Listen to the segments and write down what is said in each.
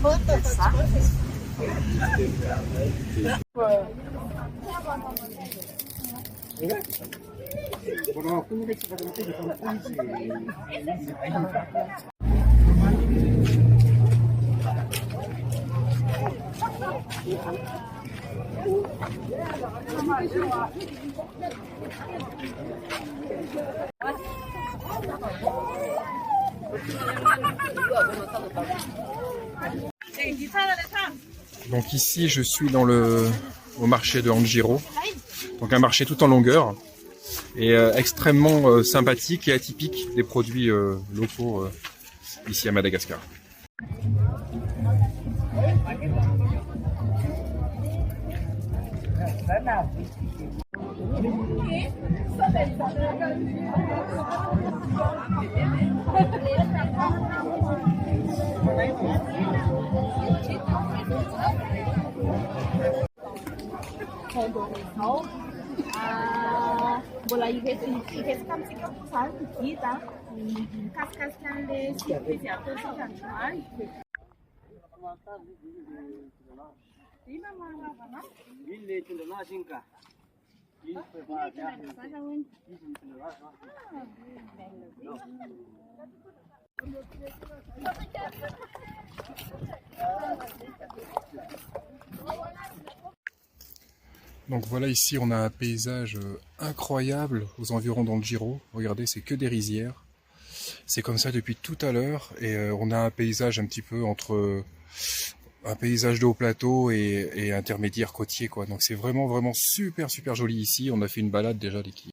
Ça. Donc ici je suis au marché de Anjiro, donc un marché tout en longueur et extrêmement sympathique et atypique des produits locaux ici à Madagascar. Bola ireskamsika sary vita mikasikasika an'le surprise ataontsika androany. Ina mahalavana? Ino le hitondra anazy iny ka? Ino vehivavy avy? Donc voilà, ici on a un paysage incroyable aux environs d'Anjiro. Regardez, c'est que des rizières. C'est comme ça depuis tout à l'heure et on a un paysage un petit peu entre un paysage de haut plateau et intermédiaire côtier quoi. Donc c'est vraiment super joli ici. On a fait une balade déjà l'équipe.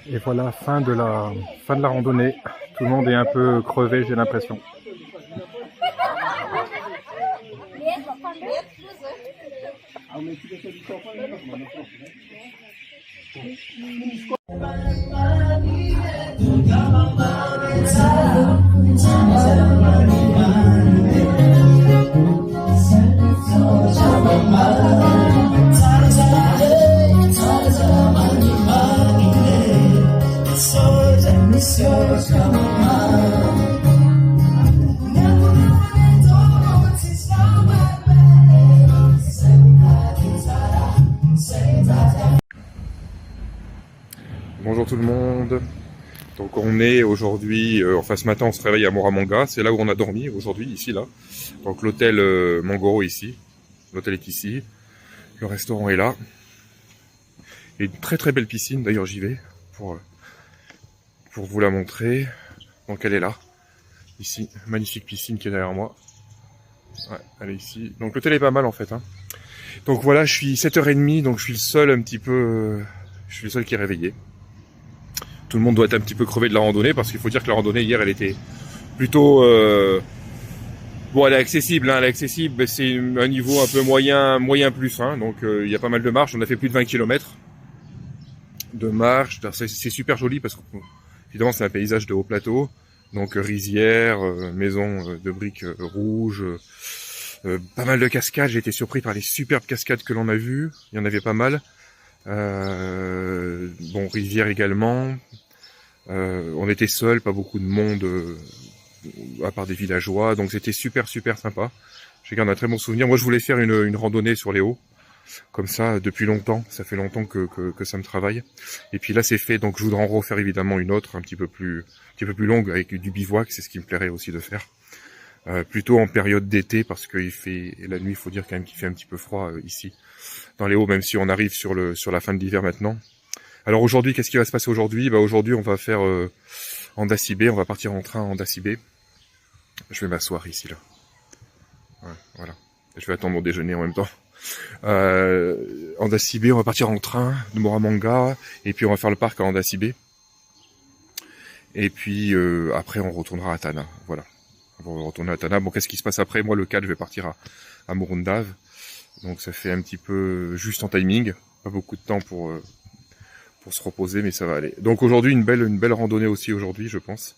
Et voilà, fin de la randonnée. Tout le monde est un peu crevé, j'ai l'impression. Bonjour tout le monde. Donc on est aujourd'hui, enfin ce matin on se réveille à Moramanga, c'est là où on a dormi aujourd'hui, ici là. Donc l'hôtel Mangoro ici, l'hôtel est ici, le restaurant est là. Et une très belle piscine, d'ailleurs j'y vais pour vous la montrer. Donc elle est là, ici, magnifique piscine qui est derrière moi. Ouais, elle est ici. Donc l'hôtel est pas mal en fait. Hein. Donc voilà, je suis 7h30, donc je suis le seul un petit peu, je suis le seul qui est réveillé. Tout le monde doit être un petit peu crevé de la randonnée parce qu'il faut dire que la randonnée hier elle était plutôt bon, elle est accessible, hein, elle est accessible, c'est un niveau un peu moyen plus, hein, donc il y a pas mal de marches, on a fait plus de 20 km de marche, c'est super joli parce que évidemment c'est un paysage de haut plateau, Donc rizière, maison de briques rouges, pas mal de cascades. J'ai été surpris par les superbes cascades que l'on a vues. Il y en avait pas mal. Bon, rizière également. On était seuls, pas beaucoup de monde, à part des villageois. Donc c'était super sympa. J'ai gardé un très bon souvenir. Moi je voulais faire une randonnée sur les hauts. Comme ça, depuis longtemps. Ça fait longtemps que ça me travaille. Et puis là c'est fait. Donc je voudrais en refaire évidemment une autre, un petit peu plus longue, avec du bivouac. C'est ce qui me plairait aussi de faire. Plutôt en période d'été, parce qu'il fait, la nuit, il faut dire quand même qu'il fait un petit peu froid ici, dans les hauts, même si on arrive sur la fin de l'hiver maintenant. Alors aujourd'hui, qu'est-ce qui va se passer aujourd'hui? Bah aujourd'hui, on va faire Andasibe, on va partir en train à Andasibe. Je vais m'asseoir ici, là. Ouais, voilà. Je vais attendre mon déjeuner en même temps. Andasibe, on va partir en train de Moramanga, et puis on va faire le parc à Andasibe. Et puis après, on retournera à Tana, voilà. On va retourner à Tana. Bon, qu'est-ce qui se passe après? Moi, le 4, je vais partir à Morundave. Donc, ça fait un petit peu juste en timing. Pas beaucoup de temps pour se reposer, mais ça va aller. Donc, aujourd'hui, une belle randonnée aussi aujourd'hui, je pense.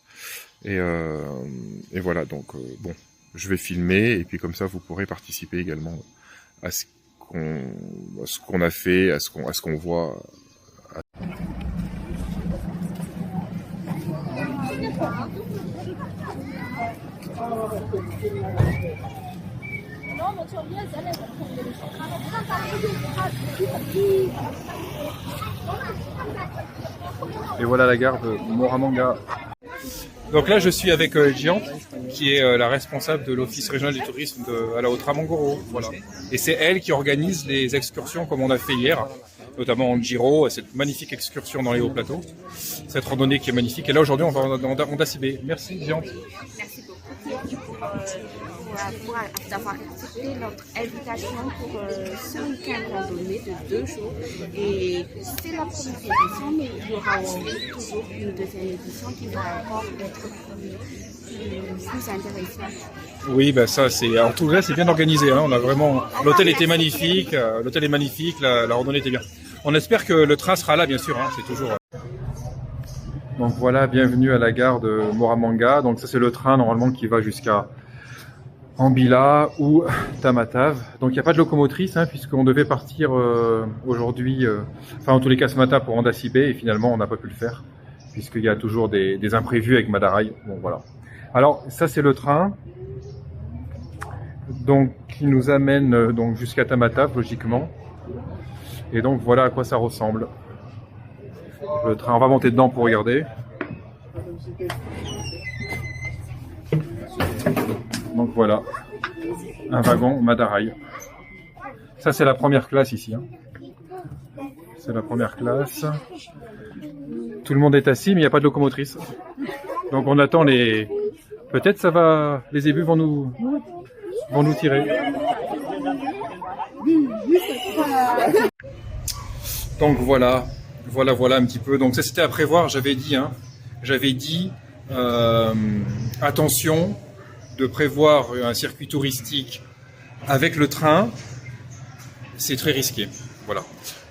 Et voilà. Donc, bon, je vais filmer. Et puis, comme ça, vous pourrez participer également à ce qu'on a fait, à ce qu'on voit. Et voilà la gare de Moramanga. Donc là, je suis avec Jian, qui est la responsable de l'Office régional du tourisme à la Haute-Ramangoro. Voilà. Et c'est elle qui organise les excursions comme on a fait hier, notamment en Giro, cette magnifique excursion dans les hauts plateaux. Cette randonnée qui est magnifique. Et là, aujourd'hui, on va dans Andasibe. Merci, Jian. Merci beaucoup d'avoir accepté notre invitation pour ce week-end randonnée de 2 jours. Et c'est la première édition, mais il y aura toujours une deuxième édition qui va encore être plus intéressante. Oui, ben ça, en tout cas, c'est bien organisé. Hein. On a vraiment, l'hôtel était magnifique, l'hôtel est magnifique, la randonnée était bien. On espère que le train sera là, bien sûr. Hein. C'est toujours. Donc voilà, bienvenue à la gare de Moramanga. Donc ça, c'est le train normalement qui va jusqu'à Ambila ou Tamatave. Donc il n'y a pas de locomotrice, hein, puisqu'on devait partir aujourd'hui, enfin en tous les cas ce matin pour Andasibe, et finalement on n'a pas pu le faire, puisqu'il y a toujours des imprévus avec Madarai. Bon voilà. Alors ça c'est le train, donc qui nous amène donc jusqu'à Tamatave logiquement. Et donc voilà à quoi ça ressemble. Le train, on va monter dedans pour regarder. Donc voilà, un wagon Madarai. Ça c'est la première classe ici. Hein. C'est la première classe. Tout le monde est assis, mais il n'y a pas de locomotrice. Donc on attend les... Peut-être ça va... Les ébus vont nous tirer. Donc voilà un petit peu. Donc ça c'était à prévoir, j'avais dit, attention de prévoir un circuit touristique avec le train, c'est très risqué. Voilà.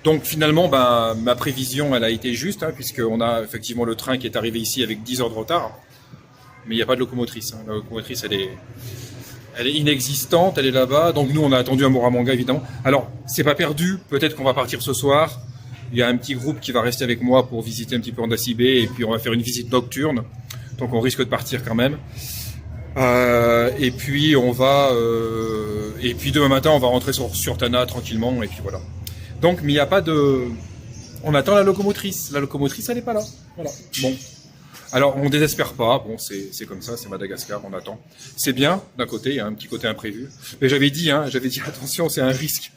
Donc finalement, ma prévision, elle a été juste, hein, puisqu'on a effectivement le train qui est arrivé ici avec 10 heures de retard, mais il n'y a pas de locomotrice. Hein. La locomotrice, elle est inexistante, elle est là-bas. Donc nous, on a attendu à Moramanga, évidemment. Alors, c'est pas perdu. Peut-être qu'on va partir ce soir. Il y a un petit groupe qui va rester avec moi pour visiter un petit peu Andasibe, et puis on va faire une visite nocturne. Donc on risque de partir quand même. Et puis et puis demain matin, on va rentrer sur Tana tranquillement, et puis voilà. Donc, mais il n'y a pas de... On attend la locomotrice. La locomotrice, elle n'est pas là. Voilà. Bon. Alors, on désespère pas. Bon, c'est comme ça, c'est Madagascar, on attend. C'est bien, d'un côté, il y a un petit côté imprévu. Mais j'avais dit, attention, c'est un risque.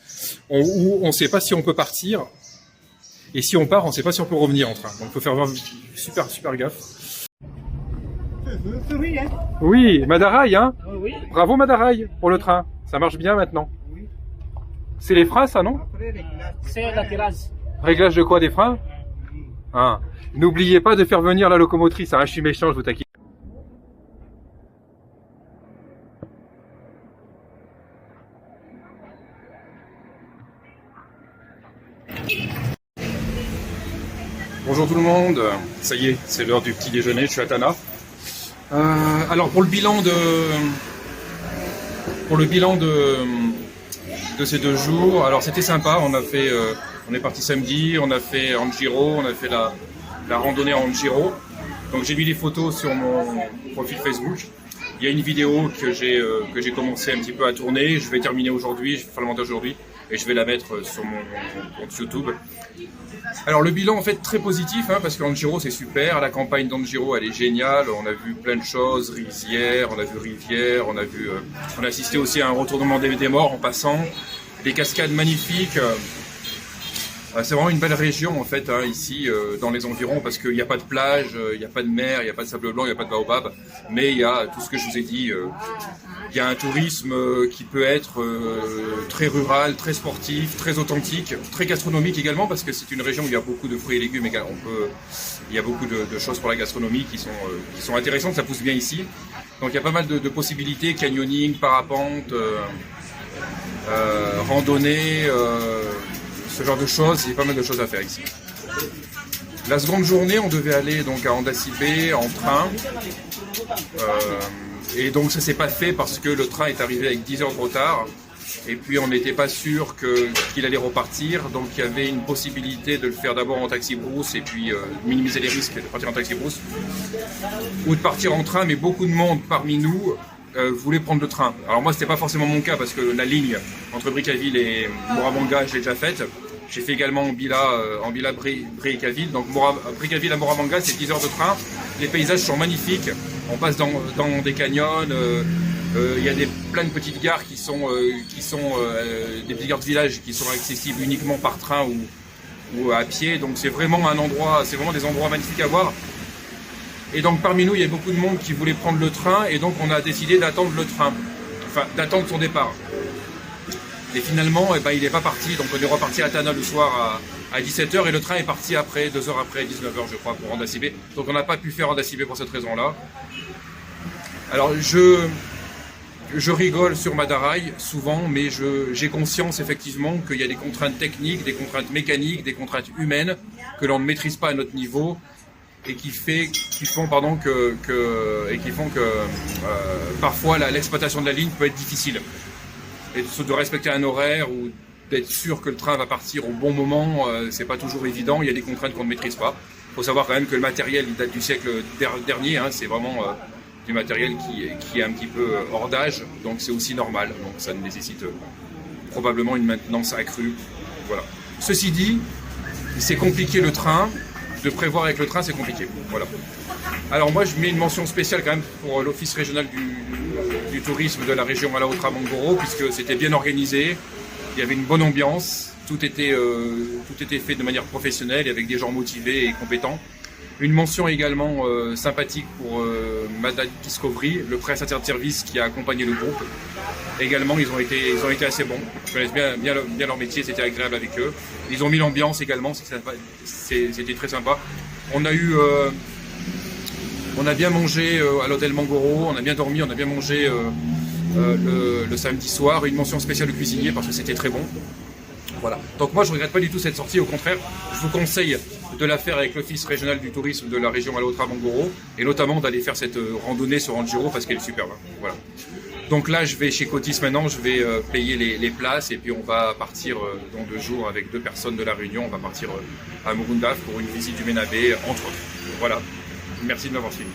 On ne sait pas si on peut partir. Et si on part, on ne sait pas si on peut revenir en train. Donc, il faut faire super gaffe. Oui, Madarai, hein. Oui. Bravo Madarai pour le train. Ça marche bien maintenant. C'est les freins, ça, non? C'est la terrasse. Réglage de quoi, des freins? Ah. N'oubliez pas de faire venir la locomotrice. Ah, je suis méchant, je vous taquine. Bonjour tout le monde. Ça y est, c'est l'heure du petit déjeuner. Je suis à Tana. Alors pour le bilan de ces 2 jours, alors c'était sympa. On est parti samedi, on a fait Anjiro, on a fait la randonnée en Anjiro. Donc j'ai mis les photos sur mon profil Facebook. Il y a une vidéo que j'ai commencé un petit peu à tourner. Je vais terminer aujourd'hui, je vais faire le montage aujourd'hui et je vais la mettre sur mon compte YouTube. Alors le bilan en fait très positif, hein, parce qu'Anjiro c'est super, la campagne d'Anjiro elle est géniale, on a vu plein de choses, rizières, on a vu rivière, on a assisté aussi à un retournement des morts en passant, des cascades magnifiques. C'est vraiment une belle région en fait, hein, ici dans les environs, parce qu'il n'y a pas de plage, il n'y a pas de mer, il n'y a pas de sable blanc, il n'y a pas de baobab, mais il y a tout ce que je vous ai dit. Il y a un tourisme qui peut être très rural, très sportif, très authentique, très gastronomique également, parce que c'est une région où il y a beaucoup de fruits et légumes. Il y a beaucoup de choses pour la gastronomie qui sont intéressantes, ça pousse bien ici. Donc il y a pas mal de possibilités, canyoning, parapente, randonnée, ce genre de choses. Il y a pas mal de choses à faire ici. La seconde journée, on devait aller donc à Andasibe en train. Et donc ça s'est pas fait parce que le train est arrivé avec 10 heures de retard et puis on n'était pas sûr qu'il allait repartir, donc il y avait une possibilité de le faire d'abord en taxi brousse et puis minimiser les risques de partir en taxi brousse ou de partir en train, mais beaucoup de monde parmi nous voulait prendre le train. Alors moi c'était pas forcément mon cas parce que la ligne entre Brickaville et Moramanga je l'ai déjà faite. J'ai fait également en Bila Brickaville. Donc Brickaville à Moramanga, c'est 10 heures de train. Les paysages sont magnifiques. On passe dans des canyons. Il y a plein de petites gares qui sont des petites gares de village qui sont accessibles uniquement par train ou à pied. Donc c'est vraiment des endroits magnifiques à voir. Et donc parmi nous, il y a beaucoup de monde qui voulait prendre le train. Et donc on a décidé d'attendre le train. Enfin, d'attendre son départ. Et finalement, il n'est pas parti, donc on est reparti à Tana le soir à 17h et le train est parti après, 2 heures après, 19h je crois, pour Andasibe. Donc on n'a pas pu faire Andasibe pour cette raison-là. Alors je rigole sur Madarai souvent, mais j'ai conscience effectivement qu'il y a des contraintes techniques, des contraintes mécaniques, des contraintes humaines que l'on ne maîtrise pas à notre niveau et qui font que parfois l'exploitation de la ligne peut être difficile. Et de respecter un horaire ou d'être sûr que le train va partir au bon moment, c'est pas toujours évident, il y a des contraintes qu'on ne maîtrise pas. Il faut savoir quand même que le matériel il date du siècle dernier, hein, c'est vraiment du matériel qui est un petit peu hors d'âge, donc c'est aussi normal, donc ça nécessite probablement une maintenance accrue. Voilà. Ceci dit, c'est compliqué le train, de prévoir avec le train c'est compliqué. Voilà. Alors moi je mets une mention spéciale quand même pour l'office régional du tourisme de la région Alaotra Mangoro, puisque c'était bien organisé, il y avait une bonne ambiance, tout était fait de manière professionnelle et avec des gens motivés et compétents. Une mention également sympathique pour Madame Discovery, le prestataire de service qui a accompagné le groupe. Également, ils ont été assez bons. Ils connaissent bien leur métier, c'était agréable avec eux. Ils ont mis l'ambiance également, c'était très sympa. On a bien mangé à l'hôtel Mangoro, on a bien dormi, on a bien mangé le samedi soir. Une mention spéciale au cuisinier parce que c'était très bon. Voilà. Donc moi je ne regrette pas du tout cette sortie, au contraire, je vous conseille de la faire avec l'office régional du tourisme de la région Alaotra Mangoro et notamment d'aller faire cette randonnée sur Anjiro parce qu'elle est superbe. Voilà. Donc là je vais chez Cotis maintenant, je vais payer les places et puis on va partir dans 2 jours avec 2 personnes de la Réunion, on va partir à Murundaf pour une visite du Ménabé entre autres. Voilà, merci de m'avoir suivi.